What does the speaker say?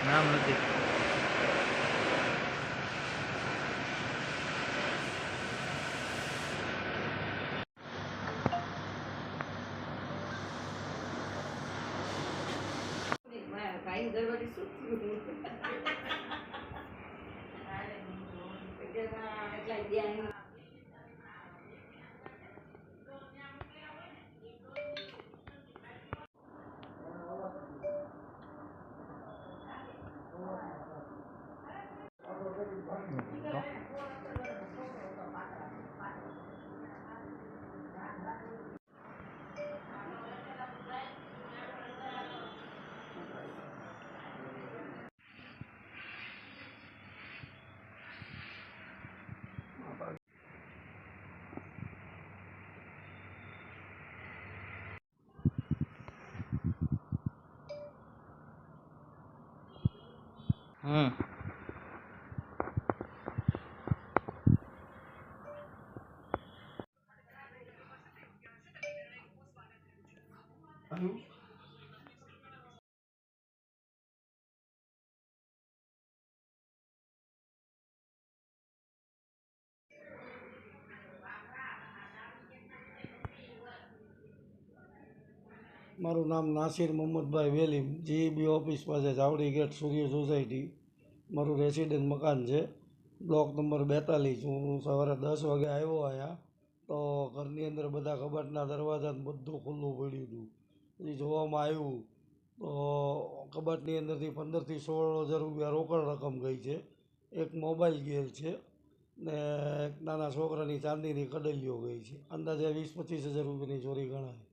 નામ નથી. મારું નામ નાસિર મોહમ્મદભાઈ વેલીમ, જીઈબી ઓફિસ પાસે ચાવડી ગેટ સૂર્ય સોસાયટી મારું રેસિડેન્ટ મકાન છે, બ્લોક નંબર 42. હું સવારે 10 વાગે આવ્યો અહીંયા તો ઘરની અંદર બધા કબાટના દરવાજા બધું ખુલ્લું પડ્યું હતું. પછી જોવામાં આવ્યું તો કબાટની અંદરથી 15 થી 16 હજાર રૂપિયા રોકડ રકમ ગઈ છે, એક મોબાઈલ ગયેલ છે ને એક નાના છોકરાની ચાંદીની કડલીઓ ગઈ છે. અંદાજે 20-25 હજાર રૂપિયાની ચોરી ગણાય.